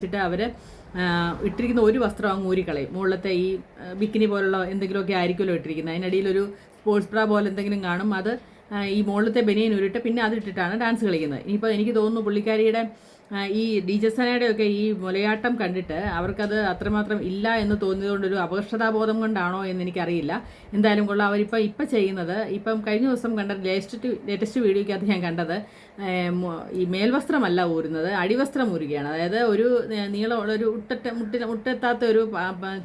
വെച്ചിട്ട് അവർ ഇട്ടിരിക്കുന്ന ഒരു വസ്ത്രം അങ്ങ് ഊരിക്കളയും. മുകളിലത്തെ ഈ ബിക്കിനി പോലുള്ള എന്തെങ്കിലുമൊക്കെ ആയിരിക്കുമല്ലോ ഇട്ടിരിക്കുന്നത്. അതിനിടയിലൊരു സ്പോർട്സ് ബ്രാ പോലെ എന്തെങ്കിലും കാണും. അത് ഈ മുകളിലത്തെ ബനിയൻ ഉരുട്ട് പിന്നെ അതിട്ടിട്ടാണ് ഡാൻസ് കളിക്കുന്നത്. ഇനിയിപ്പോൾ എനിക്ക് തോന്നുന്നു പുള്ളിക്കാരിയുടെ ഈ ഡീജസനയുടെയൊക്കെ ഈ മുലയാട്ടം കണ്ടിട്ട് അവർക്കത് അത്രമാത്രം ഇല്ല എന്ന് തോന്നിയതുകൊണ്ടൊരു അപകർഷതാബോധം കൊണ്ടാണോ എന്ന് എനിക്കറിയില്ല. എന്തായാലും കൊള്ളാം. ഇപ്പം ചെയ്യുന്നത്, ഇപ്പം കഴിഞ്ഞ ദിവസം കണ്ട ലേറ്റസ്റ്റ് വീഡിയോയ്ക്കകത്ത് ഞാൻ കണ്ടത് ഈ മേൽവസ്ത്രമല്ല ഊരുന്നത്, അടിവസ്ത്രം ഊരുകയാണ്. അതായത് ഒരു നീളമുള്ള ഒരു മുട്ടെത്താത്ത ഒരു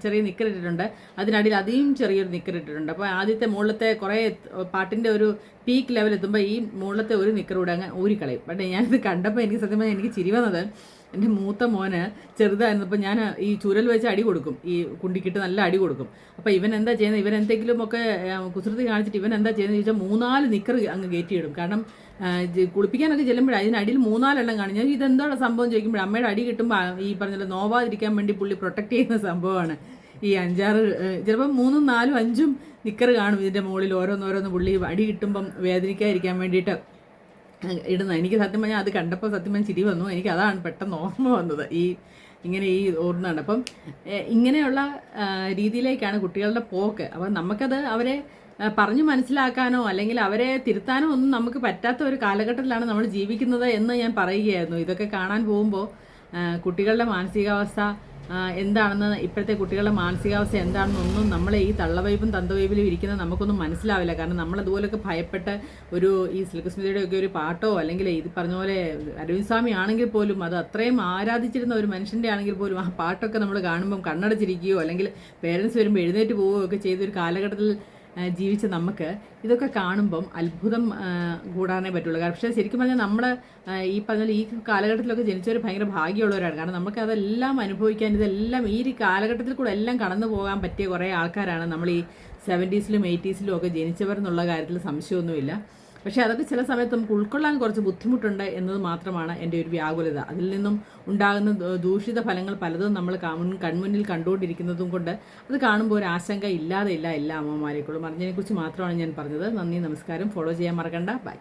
ചെറിയ നിക്കറിട്ടിട്ടുണ്ട്, അതിനടിയിൽ അതിയും ചെറിയൊരു നിക്കറിട്ടിട്ടുണ്ട്. അപ്പോൾ ആദ്യത്തെ മുകളിലത്തെ കുറേ പാട്ടിൻ്റെ ഒരു പീക്ക് ലെവൽ എത്തുമ്പോൾ ഈ മുകളിലത്തെ ഒരു നിക്കറൂടെ അങ്ങ് ഊരിക്കളയും. പക്ഷേ ഞാനിത് കണ്ടപ്പോൾ എനിക്ക് സത്യം പറഞ്ഞാൽ എനിക്ക് ചിരി വന്നത്, എൻ്റെ മൂത്ത മോന് ചെറുതായിരുന്നപ്പോൾ ഞാൻ ഈ ചൂരൽ വെച്ച് അടി കൊടുക്കും, ഈ കുണ്ടിക്കിട്ട് നല്ല അടി കൊടുക്കും. അപ്പോൾ ഇവൻ എന്താ ചെയ്യുന്നത്, ഇവൻ എന്തെങ്കിലുമൊക്കെ കുസൃതി കാണിച്ചിട്ട് ഇവൻ എന്താ ചെയ്യുന്നത് ചോദിച്ചാൽ 3-4 നിക്കർ അങ്ങ് കയറ്റിയിടും. കാരണം കുളിപ്പിക്കാനൊക്കെ ചെല്ലുമ്പോഴേ അതിനടിയിൽ 3-4 കാണും. ഞാൻ ഇതെന്താണ് സംഭവം ചോദിക്കുമ്പോൾ അമ്മയുടെ അടി കിട്ടുമ്പോൾ ഈ പറഞ്ഞല്ലോ നോവാതിരിക്കാൻ വേണ്ടി പുള്ളി പ്രൊട്ടക്ട് ചെയ്യുന്ന സംഭവമാണ്. ഈ 5-6 ചിലപ്പം 3-4-5 നിക്കർ കാണും ഇതിൻ്റെ മുകളിൽ ഓരോന്നോരോന്ന് പുള്ളി അടി കിട്ടുമ്പം വേദനിക്കാതിരിക്കാൻ വേണ്ടിയിട്ട് ഇടുന്നത്. എനിക്ക് സത്യം പറഞ്ഞാൽ അത് കണ്ടപ്പോൾ സത്യം പറഞ്ഞാൽ ചിരി വന്നു. എനിക്ക് അതാണ് പെട്ടെന്ന് ഓർമ്മ വന്നത്, ഇങ്ങനെ ഓർമ്മയാണ്. അപ്പം ഇങ്ങനെയുള്ള രീതിയിലേക്കാണ് കുട്ടികളുടെ പോക്ക്. അപ്പം നമുക്കത് അവരെ പറഞ്ഞു മനസ്സിലാക്കാനോ അല്ലെങ്കിൽ അവരെ തിരുത്താനോ ഒന്നും നമുക്ക് പറ്റാത്ത ഒരു കാലഘട്ടത്തിലാണ് നമ്മൾ ജീവിക്കുന്നത് എന്ന് ഞാൻ പറയുകയായിരുന്നു. ഇതൊക്കെ കാണാൻ പോകുമ്പോൾ കുട്ടികളുടെ മാനസികാവസ്ഥ എന്താണെന്ന്, ഇപ്പോഴത്തെ കുട്ടികളുടെ മാനസികാവസ്ഥ എന്താണെന്നൊന്നും നമ്മളെ ഈ തള്ളവൈബും തന്തവൈബിലും ഇരിക്കുന്നത് നമുക്കൊന്നും മനസ്സിലാവില്ല. കാരണം നമ്മളതുപോലൊക്കെ ഭയപ്പെട്ട് ഈ സിൽക്ക് സ്മിതയുടെ ഒക്കെ ഒരു പാട്ടോ അല്ലെങ്കിൽ ഇത് പറഞ്ഞ പോലെ അരവിന്ദ് സ്വാമി ആണെങ്കിൽ പോലും അത് അത്രയും ആരാധിച്ചിരുന്ന ഒരു മനുഷ്യൻ്റെ ആണെങ്കിൽ പോലും ആ പാട്ടൊക്കെ നമ്മൾ കാണുമ്പം കണ്ണടച്ചിരിക്കുകയോ അല്ലെങ്കിൽ പേരൻസ് വരുമ്പോൾ എഴുന്നേറ്റ് പോവുകയോ ഒക്കെ ചെയ്തൊരു കാലഘട്ടത്തിൽ ജീവിച്ച് നമുക്ക് ഇതൊക്കെ കാണുമ്പം അത്ഭുതം കൂടാനേ പറ്റുള്ളൂ. കാരണം പക്ഷേ ശരിക്കും പറഞ്ഞാൽ നമ്മൾ ഈ പറഞ്ഞ ഈ കാലഘട്ടത്തിലൊക്കെ ജനിച്ചവർ ഭയങ്കര ഭാഗ്യമുള്ളവരാണ്. കാരണം നമുക്ക് അതെല്ലാം അനുഭവിക്കാൻ, ഇതെല്ലാം ഈ കാലഘട്ടത്തിൽ കൂടെ എല്ലാം കടന്നു പോകാൻ പറ്റിയ കുറേ ആൾക്കാരാണ് നമ്മൾ ഈ 70s-ലും 80s-ലും ഒക്കെ ജനിച്ചവർ എന്നുള്ള കാര്യത്തിൽ സംശയമൊന്നുമില്ല. പക്ഷേ അതൊക്കെ ചില സമയത്ത് നമുക്ക് ഉൾക്കൊള്ളാൻ കുറച്ച് ബുദ്ധിമുട്ടുണ്ട് എന്നത് മാത്രമാണ് എൻ്റെ ഒരു വ്യാകുലത. അതിൽ നിന്നും ഉണ്ടാകുന്ന ദൂഷിത ഫലങ്ങൾ പലതും നമ്മൾ കൺമുന്നിൽ കണ്ടുകൊണ്ടിരിക്കുന്നതും കൊണ്ട് അത് കാണുമ്പോൾ ഒരു ആശങ്ക ഇല്ലാതെ ഇല്ല എല്ലാ അമ്മമാരെക്കുള്ളും. അറിഞ്ഞതിനെക്കുറിച്ച് മാത്രമാണ് ഞാൻ പറഞ്ഞത്. നന്ദി, നമസ്കാരം. ഫോളോ ചെയ്യാൻ മറക്കണ്ട. ബൈ.